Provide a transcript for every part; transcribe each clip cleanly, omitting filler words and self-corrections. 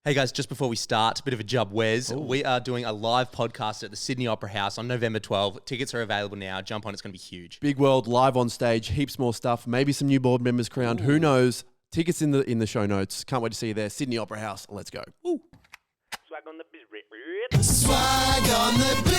Hey guys, just before we start, a bit of a jub, Wes. Ooh. We are doing a live podcast at the Sydney Opera House on November 12. Tickets are available now. Jump on, it's going to be huge. Big world, live on stage, heaps more stuff, maybe some new board members crowned. Ooh. Who knows? Tickets in the show notes. Can't wait to see you there. Sydney Opera House. Let's go. Ooh. Swag on the beat. Swag on the beat.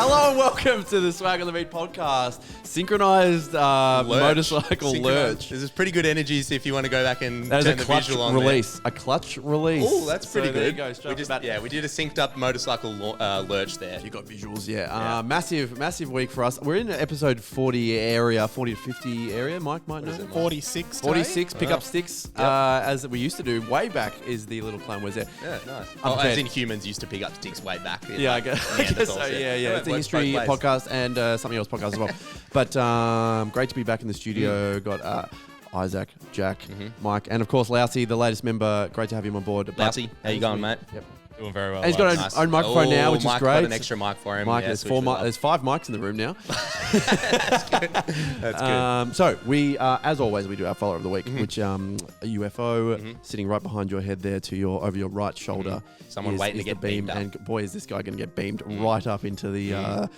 Hello and welcome to the Swag on the Beat podcast. Synchronized motorcycle lurch. This is pretty good energy, so if you want to go back and that turn is a clutch visual on release. there. A clutch release. Oh, that's pretty good. There you go. We did a synced up motorcycle lurch there. You got visuals, yeah. Massive week for us. We're in episode 40 area, 40 to 50 area. Mike might know. 46. 46. Pick up sticks, as we used to do way back. Is the little claim was there? Yeah, nice. As in humans used to pick up sticks way back. Yeah, I guess so. Yeah. It's a history podcast and something else podcast as well. But great to be back in the studio. Got Isaac, Jack, Mike, and of course Lousy, the latest member. Great to have him on board. Lousy, how you going, mate? Yep. Doing very well. And he's got his own microphone now, which is great. Got an extra mic for him. Mike, there's 5 mics in the room now. That's good. So we, as always, we do our follower of the week, which a UFO sitting right behind your head there over your right shoulder. Someone waiting to get beamed up. And boy, is this guy going to get beamed right up into the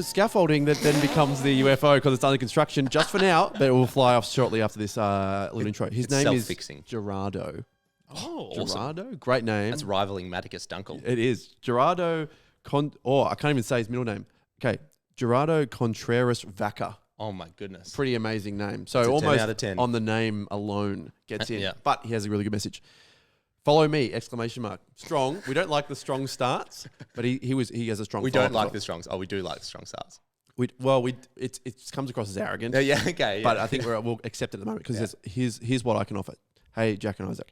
scaffolding that then becomes the UFO because it's under construction just for now, but it will fly off shortly after this little intro. His name is Gerardo. Oh, Gerardo, awesome. Great name. That's rivaling Maticus Dunkel. It is. Gerardo I can't even say his middle name. Okay, Gerardo Contreras Vaca. Oh my goodness. Pretty amazing name. So it's almost 10 out of 10. On the name alone gets in. Yeah. But he has a really good message. Follow me! Exclamation mark. Strong. We don't like the strong starts, but he has a strong. We don't like the strongs. Oh, we do like the strong starts. It comes across as arrogant. Yeah. Okay. But I think we'll accept it at the moment because here's what I can offer. Hey, Jack and Isaac.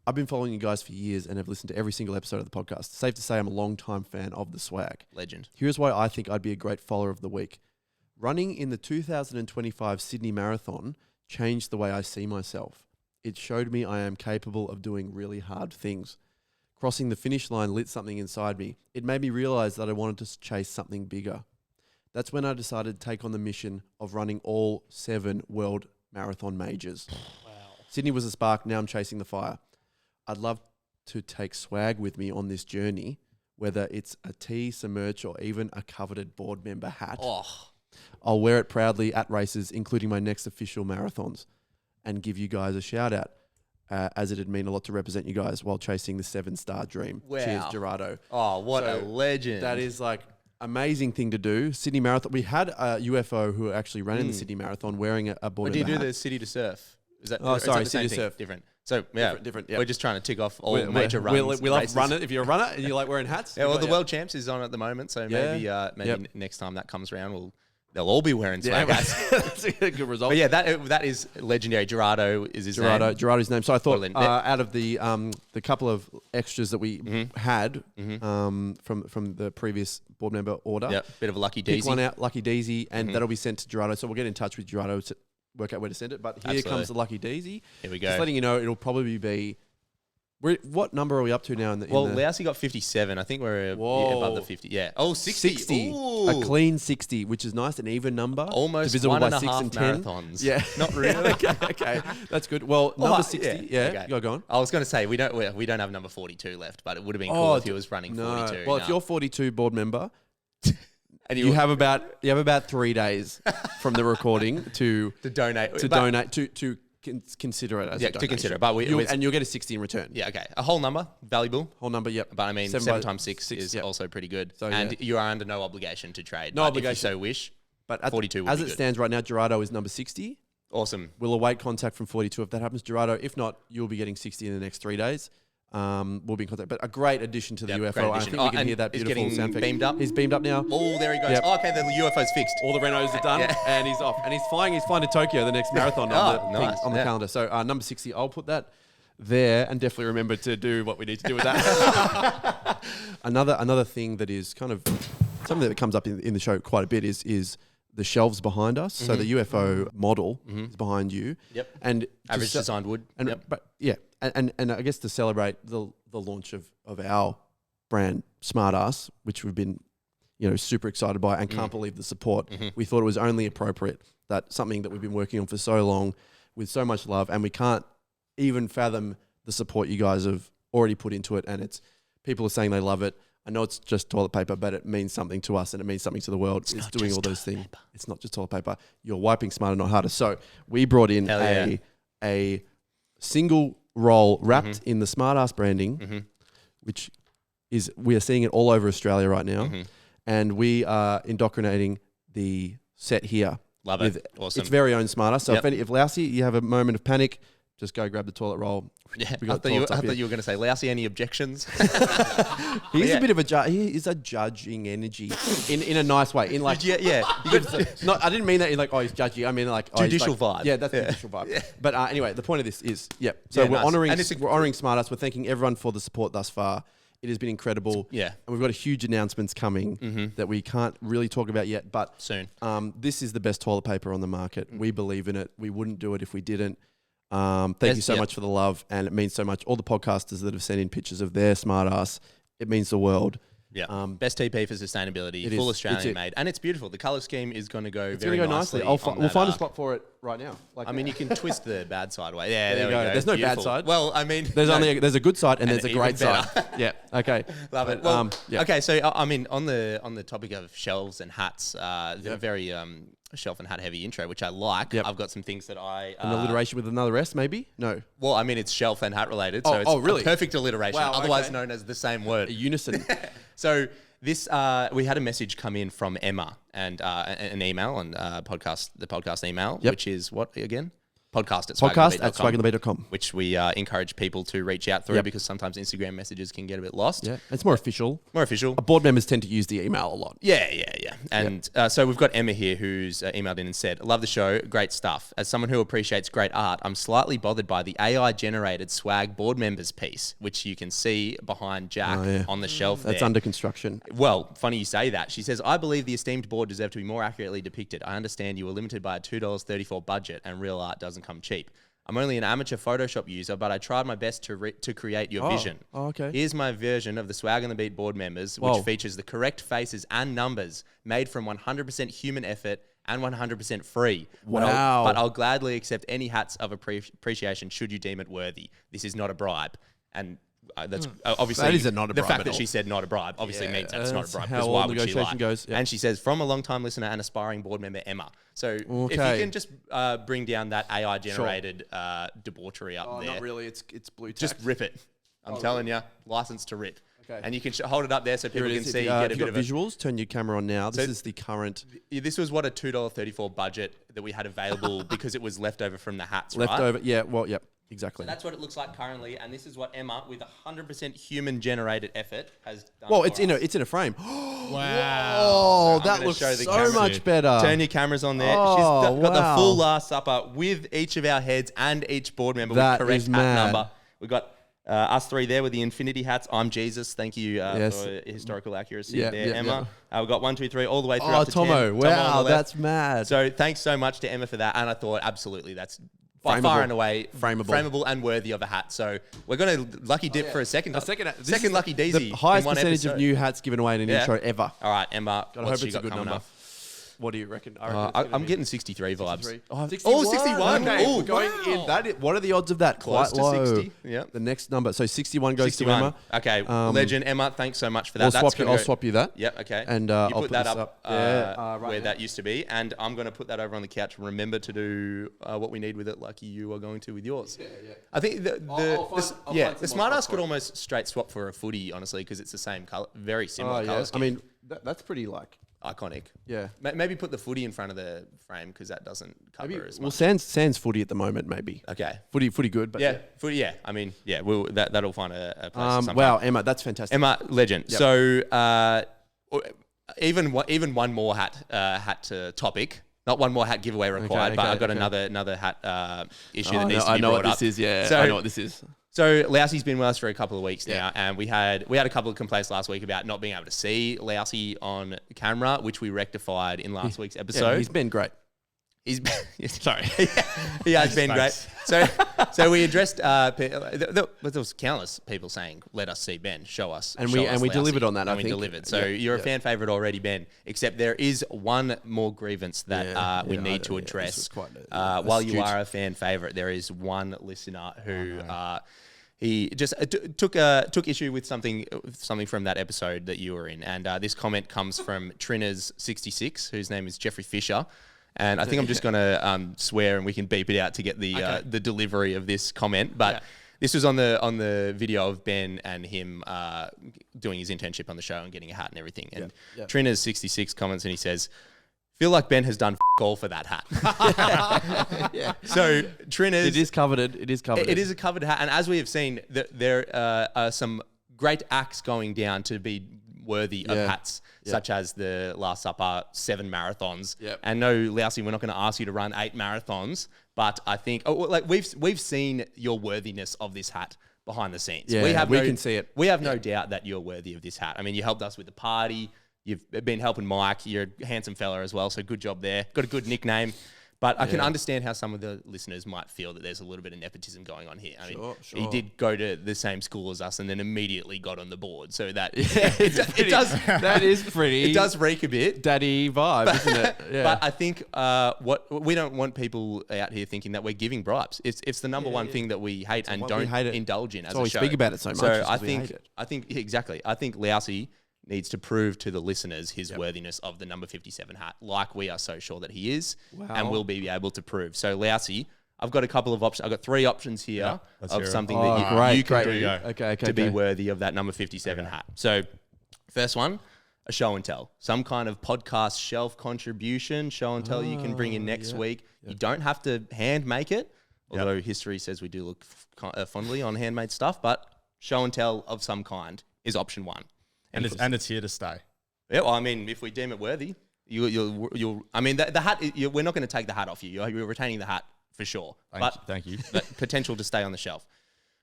I've been following you guys for years and have listened to every single episode of the podcast. Safe to say I'm a long-time fan of the swag. Legend. Here's why I think I'd be a great follower of the week. Running in the 2025 Sydney Marathon changed the way I see myself. It showed me I am capable of doing really hard things. Crossing the finish line lit something inside me. It made me realize that I wanted to chase something bigger. That's when I decided to take on the mission of running all 7 world marathon majors. Wow. Sydney was a spark. Now I'm chasing the fire. I'd love to take swag with me on this journey, whether it's a tee, some merch, or even a coveted board member hat. Oh. I'll wear it proudly at races, including my next official marathons, and give you guys a shout out, as it'd mean a lot to represent you guys while chasing the 7-star dream. Wow. Cheers, Gerardo. Oh, what a legend. That is like amazing thing to do. Sydney Marathon. We had a UFO who actually ran in the Sydney Marathon wearing a board member hat. Do you do the City to Surf? Is that? Oh, sorry, City to Surf. Different. So yeah, different. Yep. We're just trying to tick off all major runs. We love runner. If you're a runner and you like wearing hats. Yeah, well, the World Champs is on at the moment, so maybe next time that comes around, they'll all be wearing swag hats. That's a good result. But yeah, that is legendary. Gerardo is his name. Gerardo's name. So I thought out of the couple of extras that we had from the previous board member order, bit of a lucky pick daisy. one out, lucky daisy, and that'll be sent to Gerardo. So we'll get in touch with Gerardo to work out where to send it. But here comes the lucky daisy. Here we go. Just letting you know, it'll probably be. What number are we up to now? Lousy got 57. I think we're above the 50. Yeah. Oh, 60. Ooh. A clean 60, which is nice. An even number. Almost divisible one and by a 6 half and 10. marathons. Yeah. Not really. Okay. That's good. Well, number 60. Yeah. Okay. Go on. I was going to say, we don't have number 42 left, but it would have been cool if he was running 42. Well, if you're 42 board member, and you have about 3 days from the recording to donate to consider it as a donation. To consider it, but you'll get a 60 in return. Yeah, okay, a whole number, valuable. Whole number, yep. But I mean, 7 times 6 is also pretty good, so, and you are under no obligation to trade. No obligation, if you so wish. But 42 as it stands right now, Gerardo is number 60. Awesome. We'll await contact from 42 if that happens, Gerardo. If not, you'll be getting 60 in the next 3 days. We'll be in contact. But a great addition to the UFO. I think we can hear that beautiful sound effect. Beamed up. He's beamed up now. Oh, there he goes. Yep. Oh, okay, the UFO's fixed. All the renos are done, and he's off. And he's flying to Tokyo, the next marathon on the calendar. So number 60, I'll put that there, and definitely remember to do what we need to do with that. Another thing that is kind of something that comes up in the show quite a bit is the shelves behind us. So the UFO model is behind you. Yep. And average designed wood. And but yeah, and I guess to celebrate the launch of our brand Smartass, which we've been super excited by and can't believe the support. We thought it was only appropriate that something that we've been working on for so long with so much love, and we can't even fathom the support you guys have already put into it. And people are saying they love it. I know it's just toilet paper, but it means something to us and it means something to the world. It's doing all those things. Paper. It's not just toilet paper. You're wiping smarter, not harder. So we brought in a single roll wrapped in the Smartass branding, which is, we are seeing it all over Australia right now. And we are indoctrinating the set here. Love it. Awesome. Its very own Smartass. So if Lousy, you have a moment of panic, just go grab the toilet roll. Yeah, I thought you were going to say, Lousy, any objections? He's a bit of a he is a judging energy in a nice way. In like I didn't mean that in like, oh, he's judgy. I mean like judicial vibe. Yeah, that's judicial vibe. Yeah. But anyway, the point of this is So we're honouring Smartass. We're thanking everyone for the support thus far. It has been incredible. Yeah. And we've got huge announcements coming that we can't really talk about yet, but soon. This is the best toilet paper on the market. We believe in it. We wouldn't do it if we didn't. Thank you so much for the love, and it means so much. All the podcasters that have sent in pictures of their Smartass, it means the world. Yeah, best TP for sustainability, full Australian made, and it's beautiful. The colour scheme is going to go very nicely. We'll find a spot for it right now. I mean, you can twist the bad side away. Yeah, there we go. There's no bad side. Well, I mean, there's a good side and there's a great side. Yeah. Okay. Love it. Well, okay. So I mean, on the topic of shelves and hats, the very shelf and hat heavy intro, which I like. I've got some things that I an alliteration with another S, maybe? No. Well, I mean, it's shelf and hat related, so it's really? a perfect alliteration, otherwise known as the same word. A unison. So this we had a message come in from Emma and an email on the podcast email, which is what again? Podcast at swagandthebeat.com, which we encourage people to reach out through because sometimes Instagram messages can get a bit lost. Yeah, it's more official. Board members tend to use the email a lot. Yeah. And so we've got Emma here who's emailed in and said, love the show, great stuff. As someone who appreciates great art, I'm slightly bothered by the AI-generated swag board members piece, which you can see behind Jack on the shelf That's there. under construction. Well, funny you say that. She says, I believe the esteemed board deserved to be more accurately depicted. I understand you were limited by a $2.34 budget and real art doesn't come cheap. I'm only an amateur Photoshop user, but I tried my best to create your vision. Oh, okay. Here's my version of the Swag on the Beat board members, which features the correct faces and numbers made from 100% human effort and 100% free. Wow. But I'll gladly accept any hats of appreciation should you deem it worthy. This is not a bribe. And that's obviously that is not a bribe. The fact that she said not a bribe obviously means that's not a bribe. How all negotiation goes. And she says, from a long-time listener and aspiring board member, Emma. So if you can just bring down that AI-generated debauchery up there. Not really. It's blue tack. Just rip it. I'm telling you, license to rip. Okay. And you can hold it up there so people can see. Get a bit of visuals. Turn your camera on now. This is the current. This was what a $2.34 budget that we had available because it was left over from the hats. Leftover. Yeah. Well. Yep. Exactly. So that's what it looks like currently, and this is what Emma, with 100% human-generated effort, has done. Well, it's in a frame. Wow! So that looks so much better. Turn your cameras on there. She's got the full Last Supper with each of our heads and each board member with correct hat number. We've got us three there with the infinity hats. I'm Jesus. Thank you for historical accuracy there, Emma. We've got 1, 2, 3 all the way through up to Tomo. 10. Wow, that's mad. So thanks so much to Emma for that, and I thought absolutely that's by far and away frameable and worthy of a hat. So we're going to lucky dip for a second lucky daisy. The highest percentage of new hats given away in an intro ever. All right, Emma. I hope it's a good number. What do you reckon? I'm getting 63 vibes. 61. 61. Okay, we're going in. What are the odds of that? Close Quite low. to 60. Yeah. The next number. So 61 goes to Emma. Okay. Legend Emma, thanks so much for that. I'll swap you that. Yep. Okay. And you I'll put that up where that used to be, and I'm going to put that over on the couch. Remember to do what we need with it, like you are going to with yours. Yeah. I think the Smartass could almost straight swap for a footy, honestly, because it's the same color, very similar color scheme. I mean, that's pretty like iconic. Yeah. Maybe put the footy in front of the frame because that doesn't cover as much. Well, sans footy at the moment, maybe. Okay. Footy good, but footy. Yeah. I mean, that'll find a place. Wow, Emma, that's fantastic. Emma, legend. Yep. So even one more hat to topic. Not one more hat giveaway required, but I've got another hat issue that needs to be brought up. I know what this is. Yeah. I know what this is. So Lousy's been with us for a couple of weeks now, and we had a couple of complaints last week about not being able to see Lousy on camera, which we rectified in last week's episode. Yeah, he's been great. He's Sorry. he has been great. So we addressed. There was countless people saying, "Let us see Ben, show us." And we delivered on that. And we delivered. So you're a fan favorite already, Ben. Except there is one more grievance that we need to address. While you are a fan favorite, there is one listener who he just took issue with something from that episode that you were in, and this comment comes from Trinners66, whose name is Jeffrey Fisher. And I think I'm just going to swear, and we can beep it out to get the delivery of this comment. But this was on the video of Ben and him doing his internship on the show and getting a hat and everything. And Trinners66 comments and he says, "Feel like Ben has done all for that hat." So Trinners, it is coveted. It is coveted. It is a covered hat, and as we have seen, there are some great acts going down to be worthy of hats, such as the Last Supper, 7 marathons. And no, Lousy, we're not going to ask you to run 8 marathons, but I think we've seen your worthiness of this hat behind the scenes. Yeah, we can see it. We have no doubt that you're worthy of this hat. I mean, you helped us with the party. You've been helping Mike. You're a handsome fella as well, so good job there. Got a good nickname. But I can understand how some of the listeners might feel that there's a little bit of nepotism going on here. I mean, he did go to the same school as us and then immediately got on the board. So that it does. That is pretty. It does reek a bit, daddy vibe, isn't it? Yeah. But I think what we don't want people out here thinking that we're giving bribes. It's the number one thing that we hate and don't indulge in as a show. We speak about it so much. So I think exactly. I think Lousy needs to prove to the listeners his worthiness of the number 57 hat, like we are so sure that he is, and will be able to prove. So, Lousy, I've got a couple of options. I've got 3 options here of something that you can do to be worthy of that number 57 hat. So, first one, a show and tell. Some kind of podcast shelf contribution, show and tell you can bring in next week. You don't have to hand make it, although history says we do look fondly on handmade stuff, but show and tell of some kind is option 1. And it's here to stay. Yeah, well, I mean, if we deem it worthy, you'll. I mean, the hat. We're not going to take the hat off you. You're retaining the hat for sure. Thank you. But potential to stay on the shelf.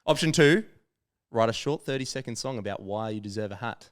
Option 2: write a short 30-second song about why you deserve a hat.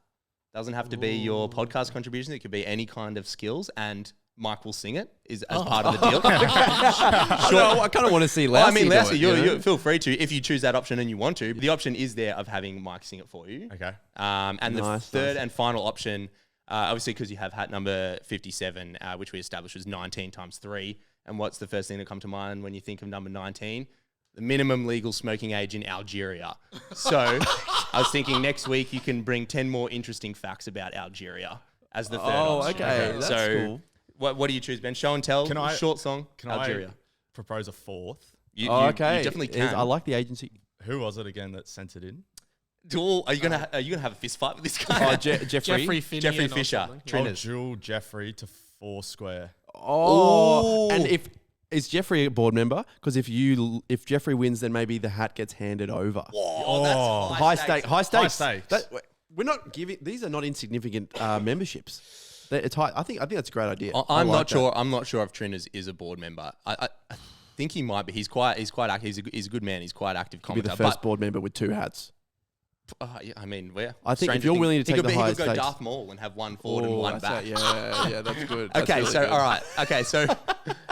Doesn't have to be your podcast contribution. It could be any kind of skills, and Mike will sing it as part of the deal. I kind of want to see Lousy. I mean, Lousy, you feel free to if you choose that option and you want to. But the option is there of having Mike sing it for you. Okay. And the third and final option, obviously because you have hat number 57, which we established was 19 times 3. And what's the first thing that come to mind when you think of number 19? The minimum legal smoking age in Algeria. So I was thinking next week you can bring 10 more interesting facts about Algeria as the third option. Okay. That's cool. What do you choose, Ben? Show and tell, short song, Algeria. I propose a 4th? You definitely can. I like the agency. Who was it again that sent it in? Are you gonna have a fist fight with this guy? Jeffrey Fisher. Jewel Jeffrey to Foursquare. And is Jeffrey a board member? Because if Jeffrey wins, then maybe the hat gets handed over. That's high stakes. High stakes. We're not giving. These are not insignificant memberships. It's high. I think that's a great idea. I'm not sure. I'm not sure if Trinners is a board member. I think he might be. He's quite active. He's a good man. He's quite active commentator. Be the first board member with 2 hats. I mean, where I think if you're willing to take the high stakes, he could go Darth Maul and have one forward and one back. Yeah, that's good. Okay, all right. Okay, so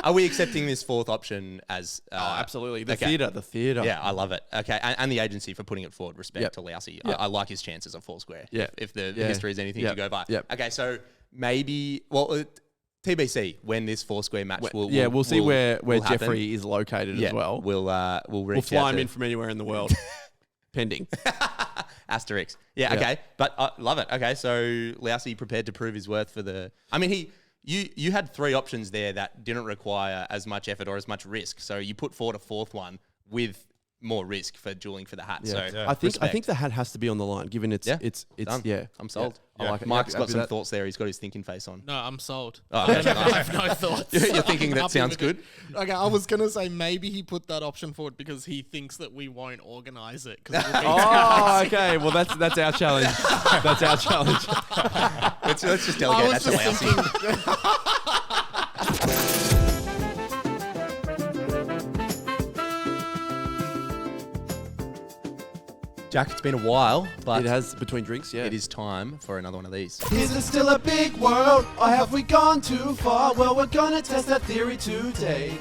are we accepting this 4th option as? Absolutely. The theatre. Yeah, I love it. Okay, and the agency for putting it forward. Respect to Lousy. I like his chances at Foursquare. Yeah. If the history is anything to go by. Yeah. Okay, so maybe TBC when this Foursquare match will. We'll see where Jeffrey is located as well. We'll fly him in from anywhere in the world. Pending. Asterisk. Yeah, okay. But I love it. Okay, so Lousy prepared to prove his worth for the... I mean, you had 3 options there that didn't require as much effort or as much risk. So you put forward a 4th one with more risk for dueling for the hat. Yeah. So I think the hat has to be on the line, given it's done. I'm sold. I like it. Mike's got some thoughts there. He's got his thinking face on. No, I'm sold. Oh, I have no thoughts. You're thinking that sounds good? Okay, I was going to say maybe he put that option forward because he thinks that we won't organise it. Okay. Well, that's our challenge. That's our challenge. Let's just delegate that to Lousy. Jack, it's been a while, but It has between drinks, yeah. it is time for another one of these. Is it still a big world, or have we gone too far? Well, we're gonna test that theory today.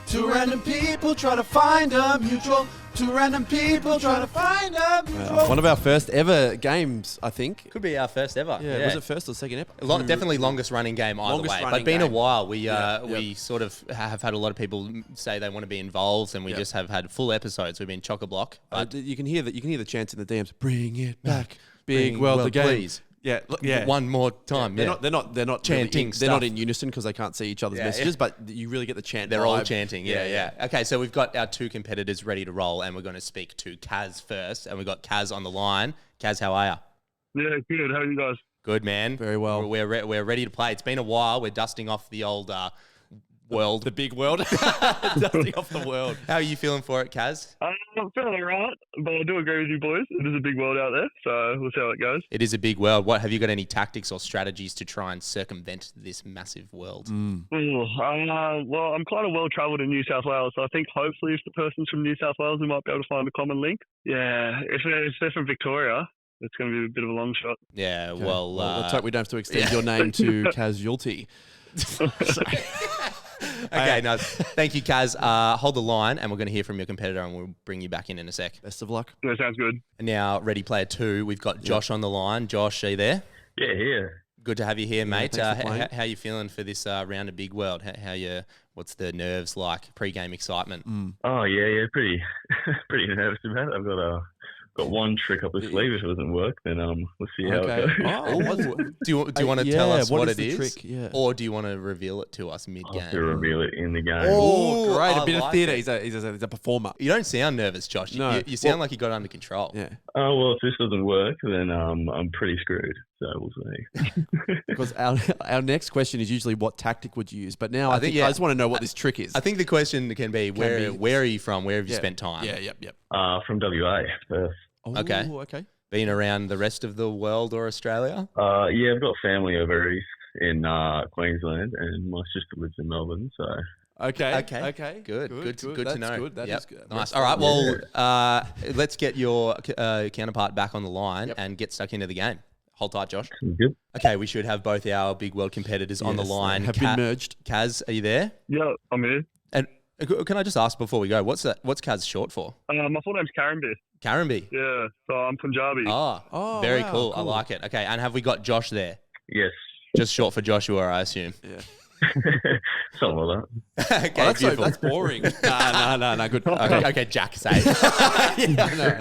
Two random people try to find a mutual. Two random people try to find a mutual. One of our first ever games, I think. Could be our first ever. Yeah. Was it first or second ever? Definitely longest running game either Longest way. running But been a game. while. We sort of have had a lot of people say they want to be involved, and we just have had full episodes. We've been chock-a-block. You can hear the chants in the DMs. Bring it back, big world, the game. Please. Yeah, yeah. One more time. They're not chanting. They're not in unison because they can't see each other's messages, but you really get the chant. They're all vibe. chanting. Yeah. Okay, so we've got our two competitors ready to roll, and we're going to speak to Kaz first, and we've got Kaz on the line. Kaz, how are you? Yeah, good. How are you guys? Good, man. Very well. We're ready to play. It's been a while. We're dusting off the old world. The big world. Dusting off the world. How are you feeling for it, Kaz? I'm feeling alright, but I do agree with you boys. It is a big world out there, so we'll see how it goes. It is a big world. What have you got any tactics or strategies to try and circumvent this massive world? Well, I'm kind of well travelled in New South Wales, so I think hopefully if the person's from New South Wales, we might be able to find a common link. Yeah, if they're from Victoria, it's going to be a bit of a long shot. Yeah, Okay. well, let's hope we don't have to extend your name to casualty. okay, no, thank you, Kaz. Hold the line, and we're going to hear from your competitor, and we'll bring you back in a sec. Best of luck. That sounds good. And now, ready player 2, we've got Josh on the line. Josh, are you there? Yeah, here. Good to have you here, mate. thanks for playing. How are you feeling for this round of Big World? What's the nerves like? Pre-game excitement? Oh, yeah, pretty nervous about it. I've got one trick up the sleeve. If it doesn't work, then we'll see how it goes. Do you want to tell us what it the is? trick? Yeah. Or do you want to reveal it to us I'll mid-game? have to reveal it in the game. Oh, great. I A bit of like theatre. it. He's a performer. You don't sound nervous, Josh. No. You sound like you got it under control. Yeah. Oh, well, if this doesn't work, then I'm pretty screwed. So we'll see. Because our next question is usually what tactic would you use? But now I think I just want to know what this trick is. I think the question can be, where are you from? Where have you spent time? Yeah, yep. From WA, Perth. Oh, Okay. Been around the rest of the world or Australia? Yeah, I've got family over east in Queensland, and my sister lives in Melbourne, so... Okay. Good to know. Good. That is good. Nice. All right. Well, let's get your counterpart back on the line and get stuck into the game. Hold tight, Josh. Good. Okay, we should have both our Big World competitors on the line. Have been merged. Kaz, are you there? Yeah, I'm here. And can I just ask before we go, what's Kaz short for? My full name's Karanbir. Karanbir. Yeah, so I'm Punjabi. Oh, very cool. I like it. Okay, and have we got Josh there? Yes. Just short for Joshua, I assume. Yeah. Something like that. Okay, beautiful. That's boring. No, good. Okay, Jack, say.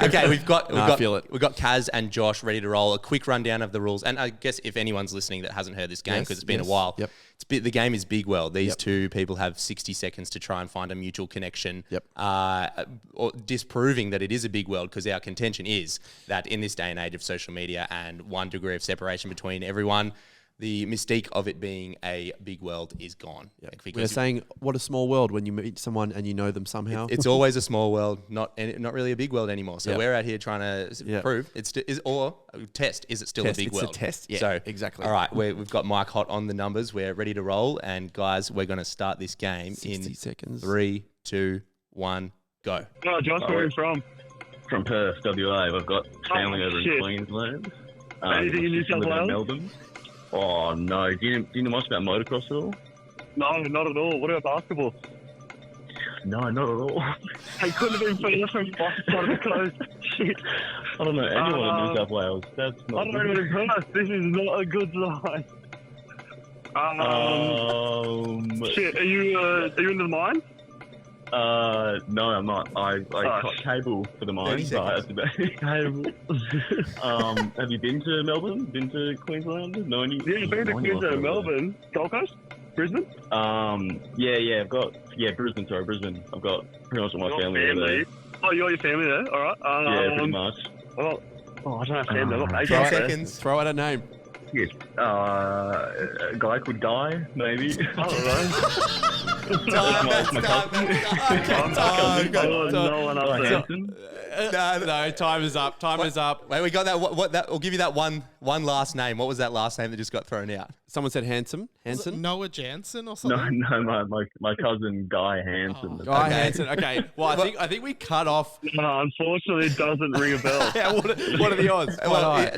Okay, we've got I feel it. We've got Kaz and Josh ready to roll. A quick rundown of the rules, and I guess if anyone's listening that hasn't heard this game because it's been a while, Yep. the game is Big World. These two people have 60 seconds to try and find a mutual connection. Yep. Or disproving that it is a big world, because our contention is that in this day and age of social media and 1 degree of separation between everyone, the mystique of it being a big world is gone. We're saying, what a small world when you meet someone and you know them somehow. It's always a small world, not really a big world anymore. So we're out here trying to prove is it still a big world? It's a test. Yeah, so exactly. All right, we've got Mike hot on the numbers. We're ready to roll, and guys, we're going to start this game 60 in seconds. 3, 2, 1, go. Oh, Josh, where are you from? From Perth, WA. I've got family over shit. in Queensland. Anything in New South live in Wales? Melbourne. Oh, no. Do you know much about motocross at all? No, not at all. What about basketball? No, not at all. I couldn't have been further from Boston of the coast. Shit. I don't know anyone in New South Wales. That's I not don't know anyone in Perth. This is not a good sign. Shit, are you into the mine? No, I'm not. I got cable for the mine, but that's about cable. Have you been to Melbourne? Been to Queensland? No, Yeah, been to Queensland, Melbourne, Gold Coast, Brisbane. Yeah. Brisbane. Sorry, Brisbane. I've got pretty much all my family over there. Oh, you got your family there? All right. Yeah, pretty much. Well, I don't have family. I've got 10 8 seconds. Throw out a name. Yes. A guy could die, maybe. I don't know. No one up there. No, time is up. Time is up. Wait, we got that. What that? We'll give you that one one last name. What was that last name that just got thrown out? Someone said Hanson. Was it Hanson. Noah Jansen or No, something? my cousin Guy Hansen. Guy Hanson. Okay. Well, I think we cut off. No, unfortunately, it doesn't ring a bell. Yeah, what are the odds? Well, Yeah,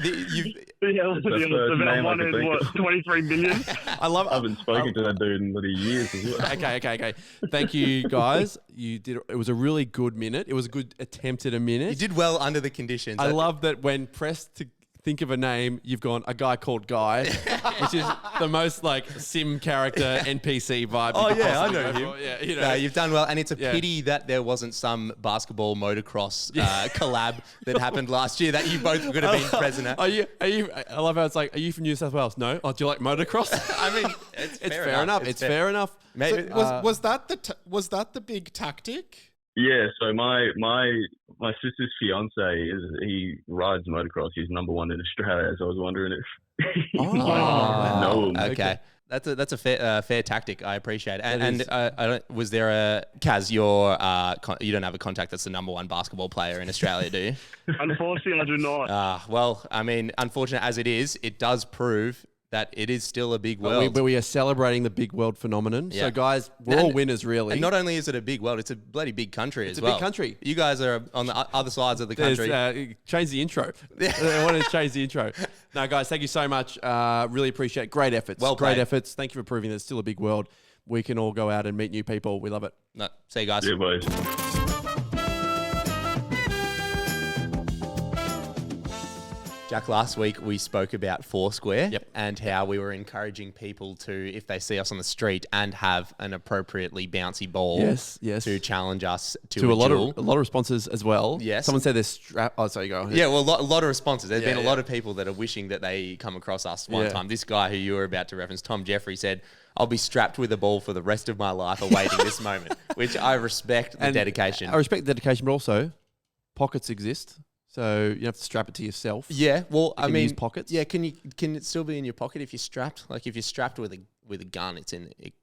the first name I one could in think what, 23 million? I love. I haven't spoken to that dude in bloody years as well. Okay. Thank you, guys. You did. It was a really good minute. It was a good attempt at a minute. you did well under the conditions. I love that when pressed to think of a name, you've gone a guy called Guy, which is the most like sim character NPC vibe. Oh you could yeah, I possibly know go him. for. Yeah, you know. No, you've done well, and it's a Yeah. pity that there wasn't some basketball motocross collab that happened last year that you both could have been present at. Are you? I love how it's like. Are you from New South Wales? No. Oh, do you like motocross? I mean, it's fair enough. It's fair enough. Maybe, Was that the big tactic? Yeah, so my sister's fiance he rides motocross. He's number one in Australia. So I was wondering if you might know him. Okay. That's a fair tactic. I appreciate it. And I don't, was there a Kaz? You don't have a contact that's the number one basketball player in Australia, do you? Unfortunately, I do not. Well, I mean, unfortunate as it is, it does prove that it is still a big world. But we are celebrating the big world phenomenon. Yeah. So, guys, we're all winners, really. And not only is it a big world, it's a bloody big country as well. It's a big country. You guys are on the other sides of the country. Change the intro. I want to change the intro. No, guys, thank you so much. Really appreciate it. Great efforts. Well Great played. efforts. Thank you for proving that it's still a big world. We can all go out and meet new people. We love it. No, see you guys. Yeah, boys. Jack, last week we spoke about Foursquare Yep. and how we were encouraging people to, if they see us on the street and have an appropriately bouncy ball, Yes. to challenge us to To a a lot duel. of responses as well. Yes. Someone said they're strapped. Oh, sorry, go ahead. Yeah, well, a lot of responses. There's Yeah, been a lot of people that are wishing that they come across us one Yeah. time. This guy who you were about to reference, Tom Jeffrey, said, I'll be strapped with a ball for the rest of my life awaiting this moment, which I respect the And dedication. I respect the dedication, but also pockets exist. So you have to strap it to yourself. Yeah, well, I can mean, use pockets. Yeah, can it still be in your pocket if you're strapped? Like if you're strapped with a gun, it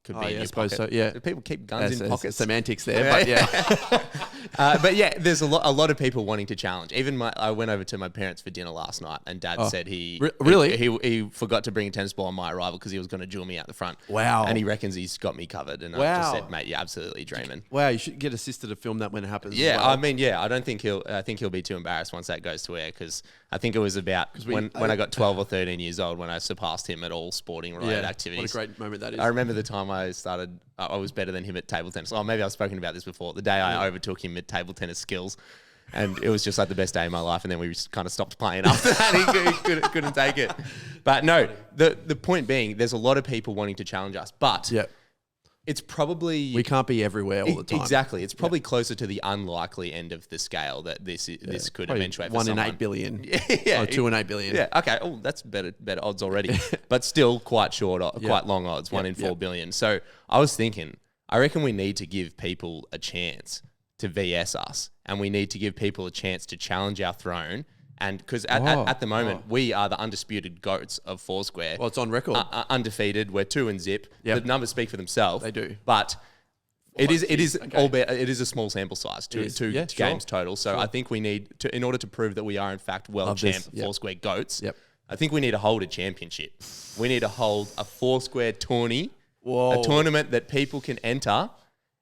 could be in your I suppose pocket. so. Yeah. Do people keep guns in pockets? Semantics there, but yeah. But yeah, there's a lot of people wanting to challenge. Even I went over to my parents for dinner last night, and Dad said really? he forgot to bring a tennis ball on my arrival because he was going to duel me out the front. Wow. And he reckons he's got me covered. And I just said, mate, you're absolutely dreaming. Wow, you should get a sister to film that when it happens. Yeah, as well. I mean, yeah, I think he'll be too embarrassed once that goes to air because I think it was about when I got 12 or 13 years old when I surpassed him at all sporting related activities. What a great moment that is. I remember the time I was better than him at table tennis. Oh, maybe I've spoken about this before. The day I overtook him at table tennis skills. And it was just like the best day of my life. And then we just kind of stopped playing after that. He couldn't take it. But no, the point being, there's a lot of people wanting to challenge us. But it's probably... We can't be everywhere all the time. Exactly. It's probably closer to the unlikely end of the scale that this could Probably eventuate for 1 in someone. 8 billion. Yeah. Or 2 in 8 billion. Yeah. Okay. Oh, that's better odds already, but still quite short, quite long odds. 1 in 4 billion. So I was thinking, I reckon we need to give people a chance to VS us, and we need to give people a chance to challenge our throne. And because at the moment we are the undisputed goats of Foursquare. Well, it's on record. Undefeated. We're 2-0. Yep. The numbers speak for themselves. They do. But it is Okay. albeit it is a small sample size, two Yeah, games sure. total. So I think we need to, in order to prove that we are in fact world Love this. champ Yep. Foursquare goats. Yep. I think we need to hold a championship. We need to hold a Foursquare tourney, Whoa. a tournament that people can enter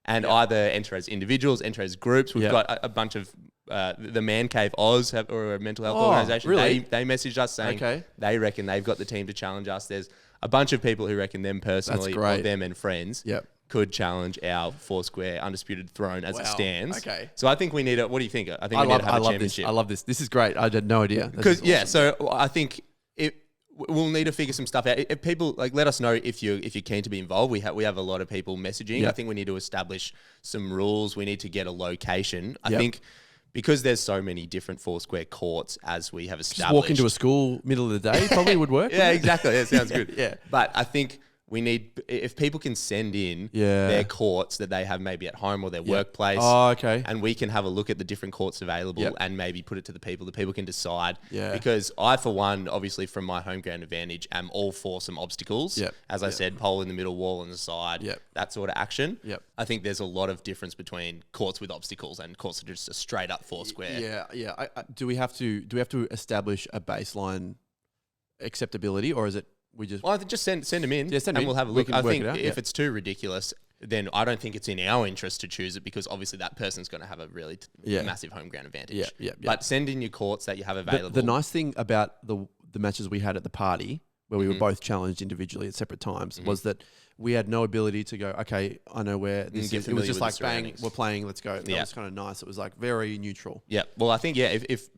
and either enter as individuals, enter as groups. We've got a bunch of the Man Cave Oz or a mental health organisation. Really? They messaged us saying they reckon they've got the team to challenge us. There's a bunch of people who reckon them personally or them and friends could challenge our Foursquare undisputed throne as it stands. Okay. So I think we need what do you think? I think we need to have a championship. I love this. This is great. I had no idea. Because so I think we'll need to figure some stuff out. If people let us know if you're keen to be involved. We have a lot of people messaging. Yep. I think we need to establish some rules. We need to get a location. I think because there's so many different Foursquare courts as we have established. Just walk into a school middle of the day probably would work. Yeah, exactly. That sounds good. Yeah. But I think we need, if people can send in their courts that they have maybe at home or their workplace. Oh, okay. And we can have a look at the different courts available and maybe put it to the people. The people can decide. Yeah. Because I, for one, obviously from my home ground advantage, am all for some obstacles. Yep. As I said, pole in the middle, wall on the side. Yep. That sort of action. Yep. I think there's a lot of difference between courts with obstacles and courts that are just a straight up Foursquare. Yeah. Do we have to establish a baseline acceptability, or is it we just? Well, I think just send them in, Yeah, send them and in. we'll have a We look. can I work think it out, if it's too ridiculous, then I don't think it's in our interest to choose it because obviously that person's going to have a really massive home ground advantage. Yeah. But send in your courts that you have available. The nice thing about the matches we had at the party, where we were both challenged individually at separate times, was that we had no ability to go, okay, I know where this is. It was just like, bang, we're playing, let's go. That was kind of nice. It was like very neutral. Yeah. Well, I think, if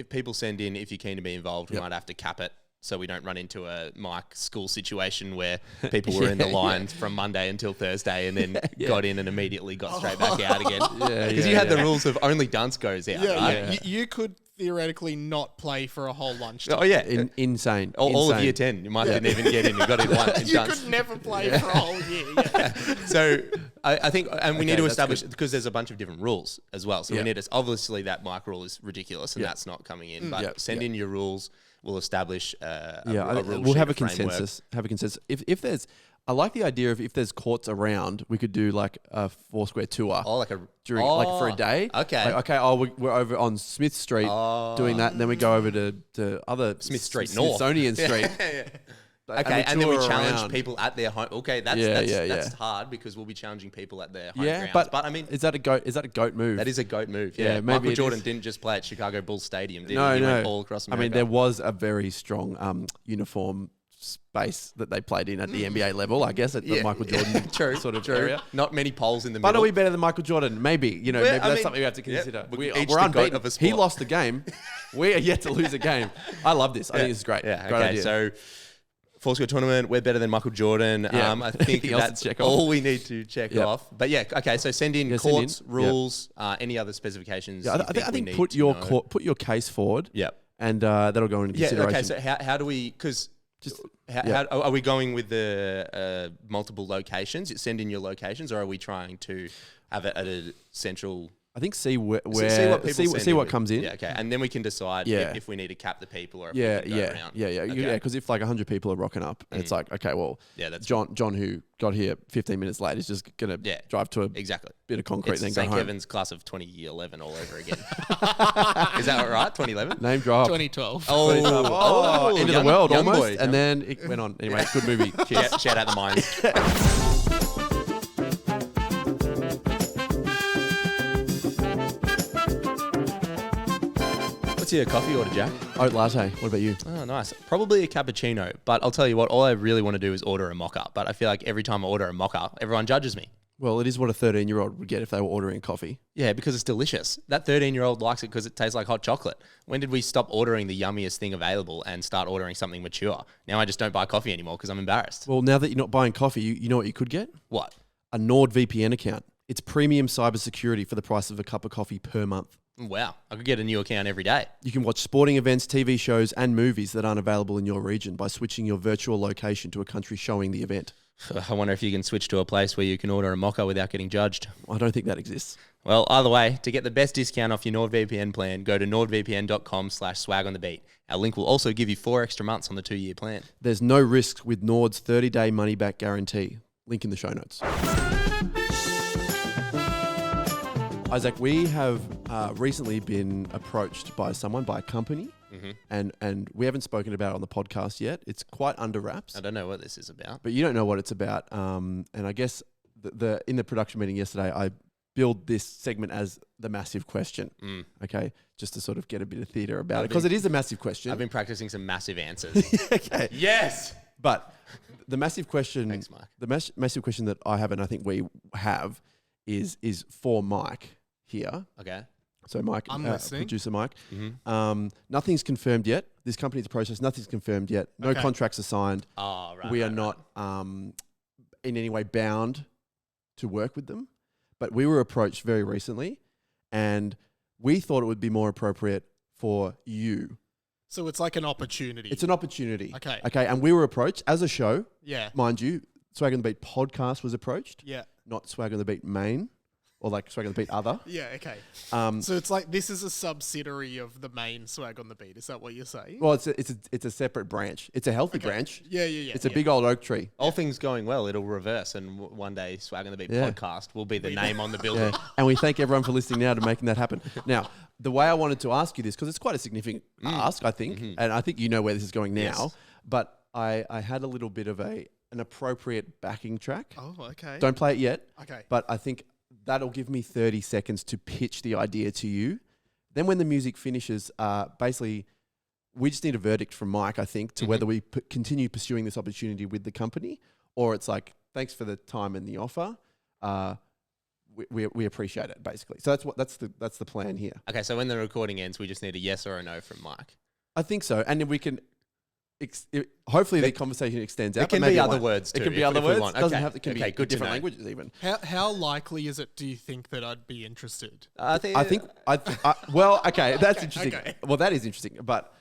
people send in, if you're keen to be involved, we might have to cap it so we don't run into a Mike school situation where people were in the lines from Monday until Thursday and then got in and immediately got straight back out again. Because you had the rules of only dunce goes out, right? Yeah. You could theoretically not play for a whole lunchtime. Oh, yeah. Insane. All of year 10. You might didn't even get in. You got in one. You could never play for a whole year. Yeah. So I think, and we need to establish, because there's a bunch of different rules as well. So we need to, obviously that mic rule is ridiculous and that's not coming in. But send in your rules. We'll establish a rule we'll sheet, have a framework. consensus. If there's, I like the idea of if there's courts around, we could do like a Foursquare tour. Oh, like for a day. Okay. Like, okay. We're over on Smith Street doing that, and then we go over to other Smith Street North. Smithsonian Street. Okay, and then we tour challenge around. people at their home. Okay, that's hard because we'll be challenging people at their home grounds. But I mean, is that a goat move? that is a goat move. Yeah, Yeah, maybe Michael it Jordan is. didn't just play at Chicago Bulls Stadium, did he? No, He no. went all across I America. mean, there was a very strong uniform space that they played in at the NBA level, I guess, at the Michael Jordan sort of area. Not many poles in the But middle. are we better than Michael Jordan? Maybe. Maybe that's something we have to consider. We're We're each the goat unbeaten. of a He sport. lost the game. We are yet to lose a game. I love this. I think this is great. Yeah, Great okay. idea. So, Foursquare tournament, we're better than Michael Jordan. Yeah. I think Anything else to that's check off? all we need to check off. But yeah, okay. So send in send courts, in. rules, any other specifications. Yeah, I think put your case forward. Yep. And that'll go into consideration. Okay. So how do we? Because how are we going with the multiple locations? Send in your locations, or are we trying to have it at a central? I think see what comes in. Yeah, okay, and then we can decide if we need to cap the people or if we can go around. Yeah. Because if like 100 people are rocking up, and it's like, okay, well, that's John who got here 15 minutes late is just gonna drive to a bit of concrete, it's and then St. go home. Kevin's class of 2011 all over again. Is that right? 2011. Name drop. 2012. Oh, end of the world young almost, boy. and then it went on. Anyway, good movie. Cheers. Shout out the mines. What's your coffee order, Jack? Oat latte. What about you? Oh, nice. Probably a cappuccino. But I'll tell you what, all I really want to do is order a mocha. But I feel like every time I order a mocha, everyone judges me. Well, it is what a 13-year-old would get if they were ordering coffee. Yeah, because it's delicious. That 13-year-old likes it because it tastes like hot chocolate. When did we stop ordering the yummiest thing available and start ordering something mature? Now I just don't buy coffee anymore because I'm embarrassed. Well, now that you're not buying coffee, you know what you could get? What? A NordVPN account. It's premium cybersecurity for the price of a cup of coffee per month. Wow. I could get a new account every day. You can watch sporting events, TV shows, and movies that aren't available in your region by switching your virtual location to a country showing the event. I wonder if you can switch to a place where you can order a mocha without getting judged. I don't think that exists. Well, either way, to get the best discount off your NordVPN plan, go to nordvpn.com/swag-on-the-beat. Our link will also give you 4 extra months on the 2-year plan. There's no risk with Nord's 30-day money-back guarantee. Link in the show notes. Isaac, we have recently been approached by a company, and we haven't spoken about it on the podcast yet. It's quite under wraps. I don't know what this is about. But you don't know what it's about. And I guess in the production meeting yesterday, I billed this segment as the massive question. Okay, just to sort of get a bit of theatre about it, because it is a massive question. I've been practicing some massive answers. Okay. Yes! But the massive question, Thanks, Mike. the massive question that I have, and I think we have, is for Mike here. Okay. So Mike, I'm listening. producer Mike, nothing's confirmed yet. This company's a process. Nothing's confirmed yet. No Okay. contracts are signed. Oh, right. We are right, not in any way bound to work with them. But we were approached very recently, and we thought it would be more appropriate for you. So it's like an opportunity. It's an opportunity. Okay. Okay. And we were approached as a show, Yeah. mind you. Swag on the Beat podcast was approached, Yeah. not Swag on the Beat main, or like Swag on the Beat other. Yeah. Okay. Um, So it's like this is a subsidiary of the main Swag on the Beat. Is that what you're saying? well, it's a separate branch. It's a healthy branch. Yeah. Yeah. It's a big old oak tree. All things going well, it'll reverse, and one day Swag on the Beat Yeah. podcast will be the name on the building. Yeah. And we thank everyone for listening now to making that happen. Now, the way I wanted to ask you this, because it's quite a significant ask, I think, and I think you know where this is going now, Yes. but I had a little bit of an appropriate backing track. Oh, okay. Don't play it yet. Okay. But I think that'll give me 30 seconds to pitch the idea to you. Then when the music finishes, basically, we just need a verdict from Mike, I think, to whether we continue pursuing this opportunity with the company, or it's like, thanks for the time and the offer. We appreciate it, basically. So that's the plan here. Okay, so when the recording ends, we just need a yes or a no from Mike. I think so, and then we can. Hopefully, the conversation extends out. It can but maybe be it other won't. words too. It can be if other we words. want. It doesn't Okay. have to. It can Okay, be good to different know. languages even. How likely is it, do you think, that I'd be interested? I think. Well, okay, that's interesting. okay. Well, that is interesting, but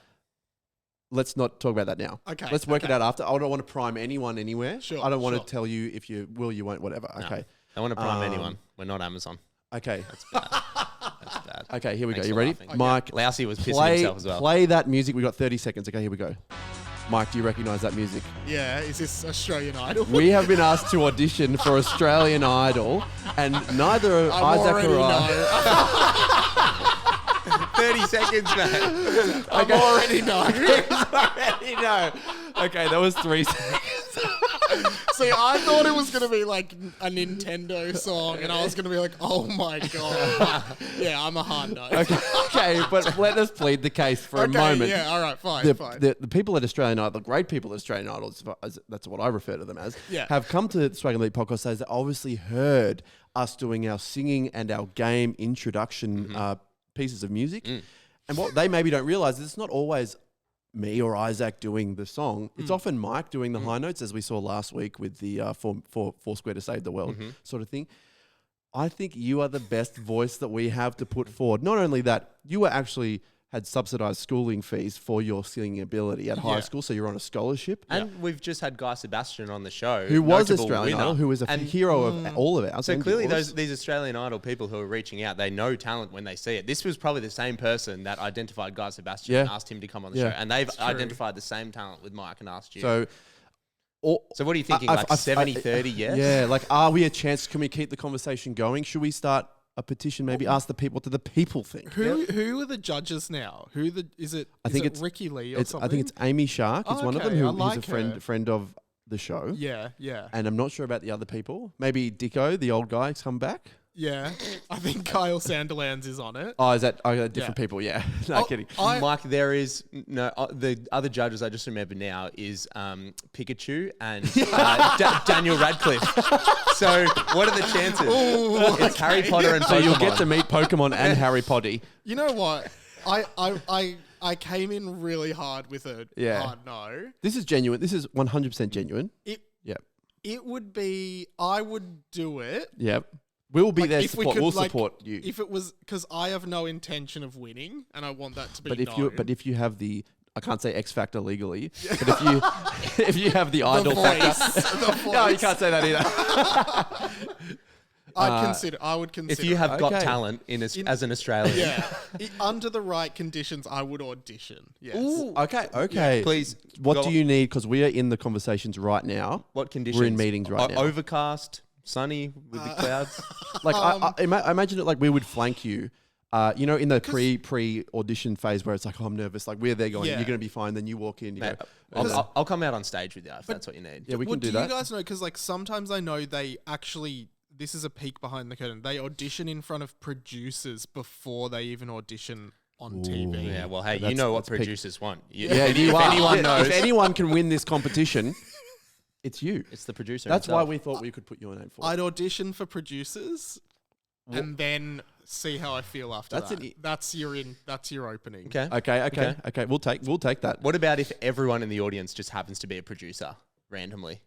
let's not talk about that now. Okay, Let's work it okay. out after. I don't want to prime anyone anywhere. Sure, I don't want sure. to tell you if you will, you won't, whatever. No, Okay. I want to prime anyone. We're not Amazon. Okay. That's bad. Okay. Here we Thanks go. You for ready, laughing. Mike? Lousy was pissing himself as well. Play that music. We got 30 seconds. Okay. Here we go. Mike, do you recognise that music? Yeah, is this Australian Idol? We have been asked to audition for Australian Idol, and neither Isaac or I. 30 seconds, man. I already know. already know. Okay, that was 3 seconds. See, I thought it was going to be like a Nintendo song, and I was going to be like, oh my God. Yeah, I'm a hard no. Okay, but let us plead the case for a moment. Yeah, all right, fine, fine. The people at Australian Idol, the great people at Australian Idol, that's what I refer to them as, Yeah. have come to the Swag and Lead podcast. They obviously heard us doing our singing and our game introduction pieces of music. And what they maybe don't realise is it's not always me or Isaac doing the song. It's often Mike doing the high notes, as we saw last week with the Foursquare to Save the World sort of thing. I think you are the best voice that we have to put forward. Not only that, you were actually had subsidised schooling fees for your singing ability at high school, so you're on a scholarship. And we've just had Guy Sebastian on the show, Who was notable Australian winner. Idol, who is a hero of all of ours. So and clearly, yours. these Australian Idol people who are reaching out, they know talent when they see it. This was probably the same person that identified Guy Sebastian and asked him to come on the show, and they've identified the same talent with Mike and asked you. So what are you thinking? Like 70-30, yes? Yeah, like, are we a chance? Can we keep the conversation going? Should we start a petition? Maybe ask the people. What do the people think? Who are the judges now? Is it Ricky Lee or something? I think it's Amy Shark. It's one of them okay, I who's like a friend of the show. Yeah, yeah. And I'm not sure about the other people. Maybe Dicko, the old guy, has come back. Yeah, I think Kyle Sanderlands is on it. Oh, is that different people? Yeah, no kidding. Mike, there is the other judges I just remember now is Pikachu and Daniel Radcliffe. So what are the chances? It's Harry Potter and Pokemon. So you'll get to meet Pokemon and Harry Potter. You know what? I came in really hard with a hard no. This is genuine. This is 100% genuine. It would be. I would do it. Yep. We'll be there. We'll like, support you. If it was because I have no intention of winning, and I want that to be. But if you have the, I can't say X Factor legally, but if you have the Idol factor, no, you can't say that either. I would consider. If you have got talent as an Australian, under the right conditions, I would audition. Yes. Ooh, okay. Yeah, please. What do you need? Because we are in the conversations right now. What conditions? We're in meetings right now. Overcast, sunny with the clouds. Like I imagine it like we would flank you. In the pre-audition phase where it's like, oh, I'm nervous. Like we're there going, you're going to be fine. Then you walk in, you go. I'll come out on stage with you if that's what you need. Yeah, we can do that. Do you guys know? Because like sometimes I know they actually. This is a peek behind the curtain. They audition in front of producers before they even audition on TV. Yeah, well, hey, you know what producers want. If anyone knows, if anyone can win this competition, it's you. It's the producer. That's himself. why we thought we could put your name forward. I'd audition for producers and then see how I feel after that. That's your opening. Okay. We'll take that. What about if everyone in the audience just happens to be a producer randomly?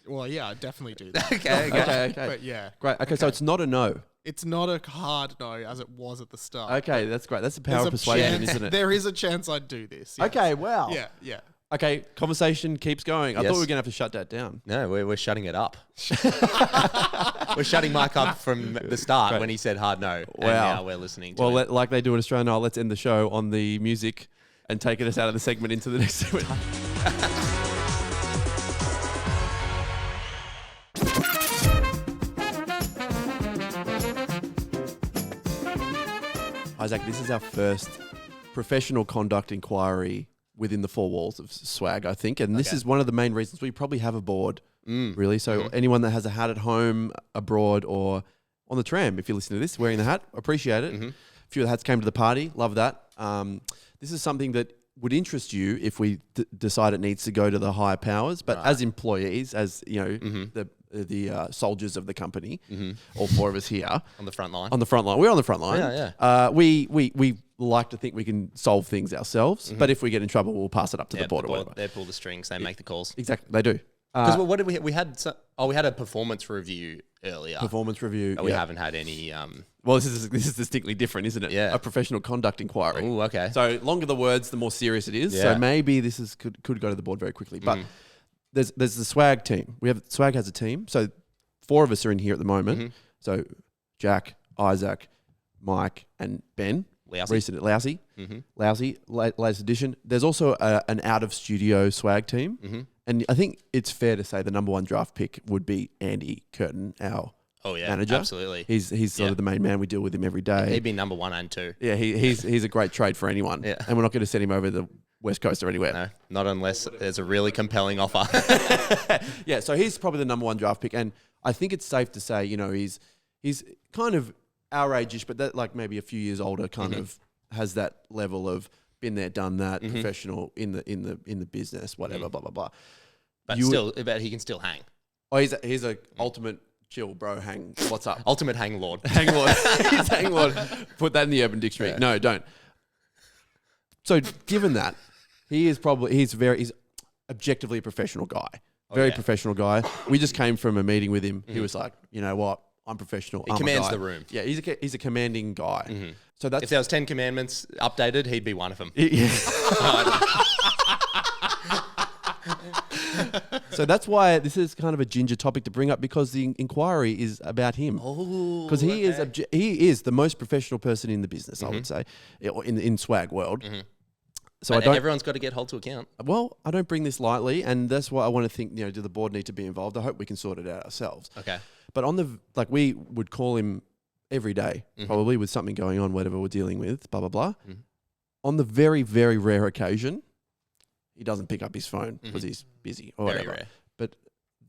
Well, yeah, I'd definitely do that. Okay. But yeah. Great. Okay, so it's not a no. It's not a hard no as it was at the start. Okay, that's great. That's the power of persuasion, isn't it? There is a chance I'd do this. Yes. Okay, wow. Yeah. Okay, conversation keeps going. I Yes. thought we were going to have to shut that down. No, we're shutting it up. We're shutting Mike up from the start when he said hard no. Wow. And now we're listening to it. Like they do in Australia, let's end the show on the music and taking us out of the segment into the next segment. Isaac, this is our first professional conduct inquiry within the four walls of Swag, I think. And this is one of the main reasons we probably have a board, really. So anyone that has a hat at home, abroad, or on the tram, if you listen to this, wearing the hat, appreciate it. A few of the hats came to the party. Love that. This is something that would interest you if we decide it needs to go to the higher powers. But as employees, as you know, the soldiers of the company, all four of us here on the front line. We're on the front line. Yeah. We like to think we can solve things ourselves, but if we get in trouble, we'll pass it up to the board or whatever. They pull the strings. They make the calls. Exactly, they do. Because what did we had? We had a performance review earlier. Performance review. But we haven't had any. Well, this is distinctly different, isn't it? Yeah. A professional conduct inquiry. Oh, okay. So longer the words, the more serious it is. Yeah. So maybe this could go to the board very quickly. But there's the Swag team. Swag has a team. So 4 of us are in here at the moment. So Jack, Isaac, Mike, and Ben. Lousy. Lousy, latest edition. There's also an out of studio Swag team. And I think it's fair to say the number 1 draft pick would be Andy Curtin, our manager. Absolutely. He's sort of the main man. We deal with him every day. He'd be number 1 and 2. Yeah, he's a great trade for anyone. Yeah. And we're not going to send him over the West Coast or anywhere. No, not unless there's a really compelling offer. Yeah, so he's probably the number 1 draft pick. And I think it's safe to say, you know, he's kind of our age-ish, but that like maybe a few years older, kind of has that level of been there, done that, professional in the business, whatever, blah blah blah. But but he can still hang. Oh, he's a ultimate chill, bro. Hang. What's up? Ultimate hang lord. Hang lord. He's hang lord. Put that in the Urban Dictionary. Yeah. No, don't. So given that, he's objectively a professional guy. Very professional guy. We just came from a meeting with him. He was like, you know what? I'm professional. He commands the room. Yeah, he's a commanding guy. So that's if there was 10 commandments updated, he'd be one of them. So that's why this is kind of a ginger topic to bring up, because the inquiry is about him. Because he is the most professional person in the business, I would say, in Swag world. So everyone's got to get held to account. Well, I don't bring this lightly, and that's why I want to think, you know, do the board need to be involved? I hope we can sort it out ourselves. Okay. But we would call him every day, probably with something going on, whatever we're dealing with, blah, blah, blah. On the very, very rare occasion, he doesn't pick up his phone because he's busy or whatever. Rare. But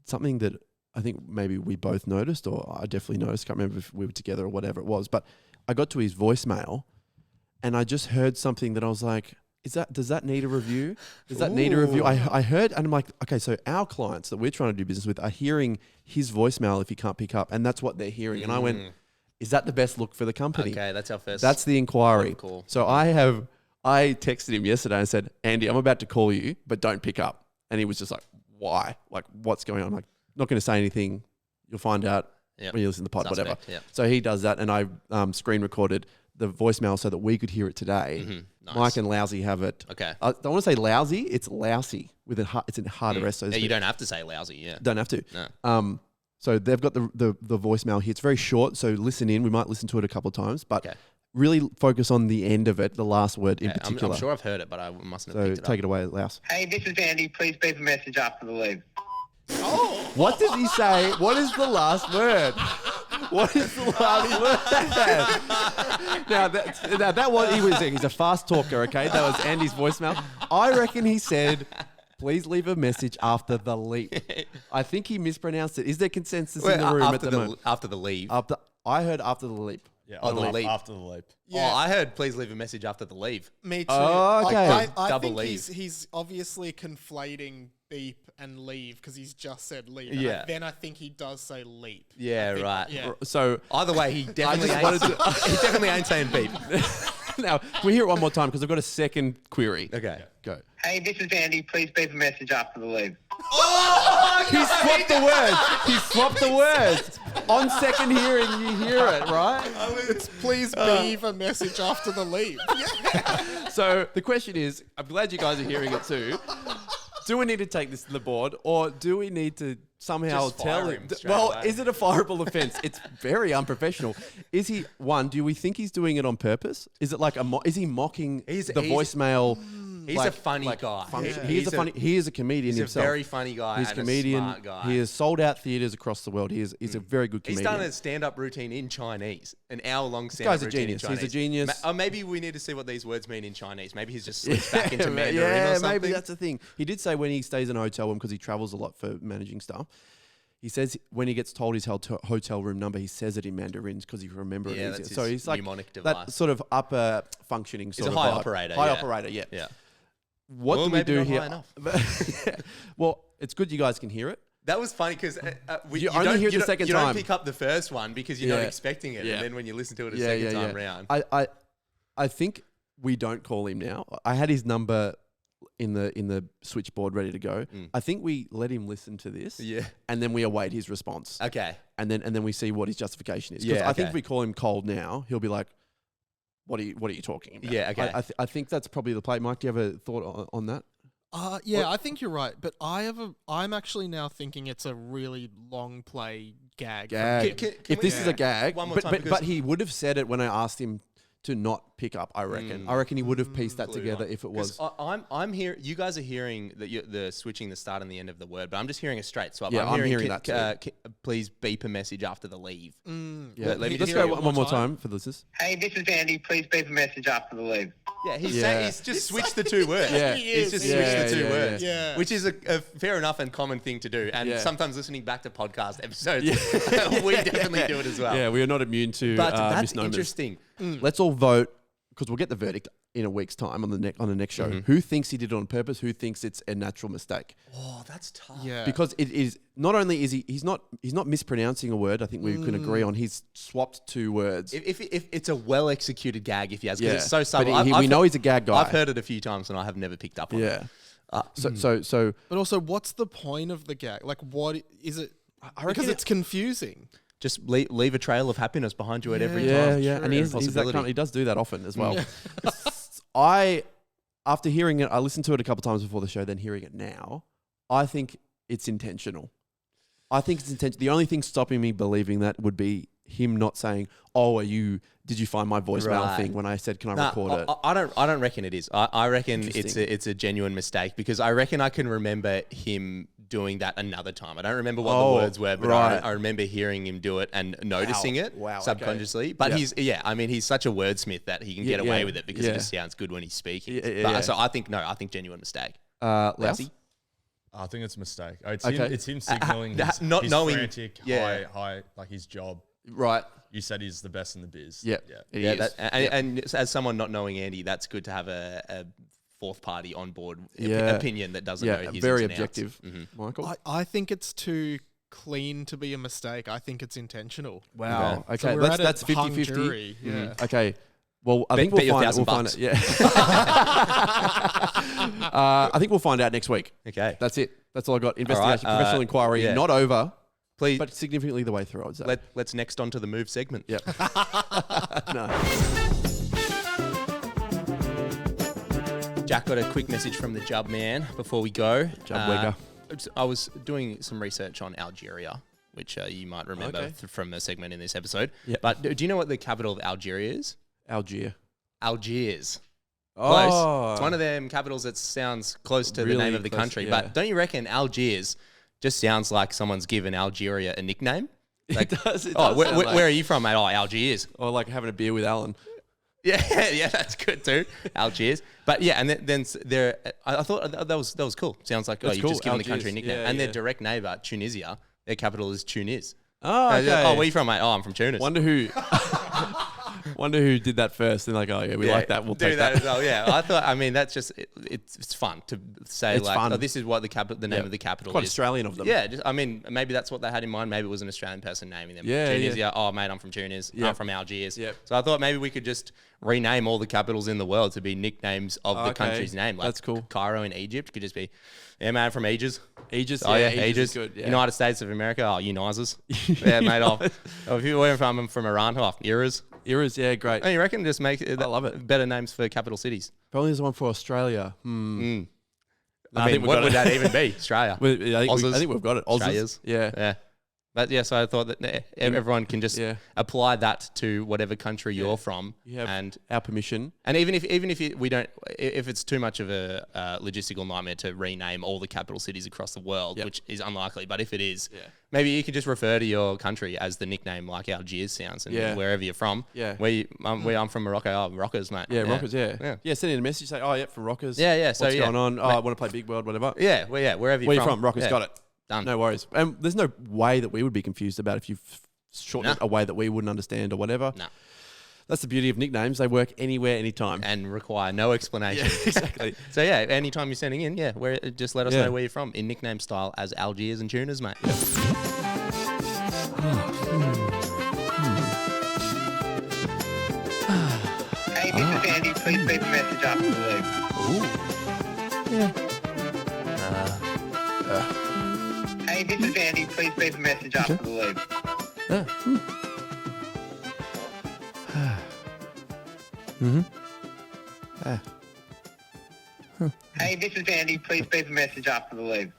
something that I think maybe we both noticed, or I definitely noticed, can't remember if we were together or whatever it was, but I got to his voicemail and I just heard something that I was like, does that need a review? Does that need a review? I heard, and I'm like, okay, so our clients that we're trying to do business with are hearing his voicemail if he can't pick up, and that's what they're hearing. And I went, is that the best look for the company? Okay, that's our first. That's the inquiry. Cool. So I texted him yesterday and said, Andy, I'm about to call you, but don't pick up. And he was just like, why? Like, what's going on? I'm like, not going to say anything. You'll find out when you listen to the pod, whatever. Yep. So he does that, and I screen recorded the voicemail so that we could hear it today. Nice. Mike and Lousy have it. Okay. I don't want to say lousy. It's lousy with it's in hard arrest. So you don't have to say lousy. Yeah. Don't have to. No. So they've got the voicemail here. It's very short. So listen in. We might listen to it a couple of times, but really focus on the end of it, the last word in particular. I'm sure I've heard it, but I mustn't have picked it up. So take it away, Louse. Hey, this is Andy. Please leave a message after the leave. What did he say? What is the last word? What is the last word? Now he's a fast talker, okay? That was Andy's voicemail. I reckon he said, please leave a message after the leap. I think he mispronounced it. Is there consensus in the room at the moment? After the leave. I heard after the leap. Yeah, the leap. After the leap. Yeah. Oh, I heard please leave a message after the leave. Me too. Oh, okay. I Double think leave. he's obviously conflating beep and leave because he's just said leave. Yeah. Then I think he does say leap. Yeah, right. Yeah. So either way, he definitely ain't saying beep. now, can we hear it one more time? Because I've got a second query. Okay. Go. Hey, this is Andy. Please leave a message after the leave. He swapped the words. He swapped the words. On second hearing, you hear it, right? It's please leave a message after the leave. So the question is, I'm glad you guys are hearing it too. Do we need to take this to the board, or do we need to somehow Just tell fire him? him straight Well, away. is it a fireable offence? It's very unprofessional. Is he do we think he's doing it on purpose? Is it like is he mocking the voicemail He's a funny guy. He is a comedian He's himself. a very funny guy. He's a and comedian. a smart guy. He has sold out theaters across the world. He's a very good He's comedian. done a stand-up routine in Chinese, an hour-long stand-up routine in Chinese. He's a genius. Maybe we need to see what these words mean in Chinese. Maybe he's just switched back into Mandarin or something. Maybe that's the thing. He did say when he stays in a hotel room, because he travels a lot for managing stuff, he says when he gets told his hotel room number, he says it in Mandarin because he can remember it easier. That's so his he's like mnemonic device. that sort of upper functioning sort He's of a high vibe. operator. High yeah. operator, yeah. Yeah. What Well, do we maybe do not here? high enough. Well, it's good you guys can hear it. That was funny because You only hear it the second you time. don't pick up the first one because you're not Yeah. expecting it, Yeah. and then when you listen to it a second time round, I think we don't call him now. I had his number in the switchboard ready to go. I think we let him listen to this. Yeah. And then we await his response. Okay. And then we see what his justification is. Yeah, I think okay. if we call him cold now, he'll be like, What are you talking about? Yeah, okay. I think that's probably the play. Mike, do you have a thought on that? Yeah, I think you're right, but I'm actually now thinking it's a really long play gag. If this is a gag, One more time, but he would have said it when I asked him to not pick up. I reckon. I reckon he would have pieced that together if it was. I'm here. You guys are hearing the switching the start and the end of the word, but I'm just hearing a straight swap. Yeah, I'm hearing that too. Please beep a message after the leave. Yeah. Let me Let's just go hear it one more time for the listeners. Hey, this is Andy. Please beep a message after the leave. Yeah, he's just switched the two words. Yeah. He's just Yeah, switched the two yeah, words, yeah. which is a fair enough and common thing to do. And Yeah. sometimes listening back to podcast episodes, we definitely do it as well. Yeah, we are not immune to But that's misnomers. interesting. Let's all vote because we'll get the verdict in a week's time on the next show. Who thinks he did it on purpose? Who thinks it's a natural mistake? Oh, that's tough. Yeah. Because it is not only is he's not mispronouncing a word. I think we can agree on. He's swapped two words. If it's a well executed gag, if he has, because it's so subtle. But we know he's a gag guy. I've heard it a few times and I have never picked up on it. So But also, what's the point of the gag? Like, what is it? Because it's confusing. Just leave a trail of happiness behind you at every yeah, time. yeah, and he's that Possibility. kind of, he does do that often as well. After hearing it, I listened to it a couple times before the show, then hearing it now, I think it's intentional. I think it's intentional. The only thing stopping me believing that would be him not saying, "Oh, did you find my voicemail thing when I said, can I record it?" I don't reckon it is. I reckon it's a genuine mistake because I reckon I can remember him doing that another time. I don't remember what the words were, but I remember hearing him do it and noticing it subconsciously. Okay. But he's such a wordsmith that he can get away with it because it just sounds good when he's speaking. So I think genuine mistake. Lousy? I think it's a mistake. It's him signaling his knowing frantic, high, like his job. Right. You said he's the best in the biz. And as someone not knowing Andy, that's good to have a fourth party on board opinion that doesn't know his very ins and outs. objective. Michael? I think it's too clean to be a mistake. I think it's intentional. Wow. Okay, So that's 50-50. Yeah. Okay. Well, I think Bet we'll you find $1,000. it. Yeah. I think we'll find out next week. Okay. That's it. That's all I got. Investigation, professional inquiry, not over, Please, but significantly the way through, I would say. let's next on to the move segment. Yep. No. Jack got a quick message from the Jub man before we go. Jub I was doing some research on Algeria, which you might remember from a segment in this episode. Yep. But do you know what the capital of Algeria is? Algiers. Algiers. Oh. Close. It's one of them capitals that sounds close to the name of the close, country. yeah. But don't you reckon Algiers just sounds like someone's given Algeria a nickname? Like, It does. Where are you from, mate? Oh, Algiers. Or like having a beer with Alan. Yeah, that's good too. Algiers. But yeah, and then there, I thought that was cool. Sounds like, That's you've cool. just given the Algiers. country a nickname. Yeah, And yeah. their direct neighbour, Tunisia, their capital is Tunis. Oh, okay. Oh, where are you from, mate? Oh, I'm from Tunis. Wonder who did that first. And like, oh yeah, we like that. We'll do take that. as well. Yeah, I thought. I mean, that's just it's fun to say It's fun. oh, this is what the name of the capital Quite is. Australian of them. Yeah, I mean, maybe that's what they had in mind. Maybe it was an Australian person naming them. Yeah, Tunisia. yeah. Oh, mate, I'm from Tunis. Yep. I'm from Algiers. Yep. So I thought maybe we could just rename all the capitals in the world to be nicknames of the Okay. country's name. Like That's cool. Cairo in Egypt could just be, yeah, man, from Aegis. Aegis. Oh yeah, Aegis Aegis. is good. Yeah. United States of America. Oh, Unizers. Yeah, mate. If you were from Iran, Iras. Eras, yeah, great. Oh, you reckon just make I love it. better names for capital cities? Probably there's one for Australia. I mean, think we've what got would it. that even be? Australia. I think Aussies. we've got it. Aussies. Australias. Yeah. Yeah. But yeah, so I thought that everyone can just apply that to whatever country you're from, and our permission. And even if if it's too much of a logistical nightmare to rename all the capital cities across the world, which is unlikely, but if it is, maybe you can just refer to your country as the nickname, like Algiers sounds, and wherever you're from. Yeah, where I'm from Morocco. Oh, Rockers, mate. Yeah, Rockers. Yeah. Send in a message. Say, oh, yeah, from Rockers. Yeah. So what's going on? Oh, I want to play Big World, whatever. Yeah, wherever you're from. Rockers, got it. Done. No worries. And there's no way that we would be confused about if you've shortened it a way that we wouldn't understand or whatever. No. That's the beauty of nicknames. They work anywhere, anytime. And require no explanation. Yeah, exactly. So yeah, anytime you're sending in, just let us know where you're from in nickname style as Algiers and Tunas, mate. Hey, this is Andy. Please leave a message after the loop. Hey, this is Andy. Please leave a message after the loop. Hey, this is Andy. Please leave a message after the loop.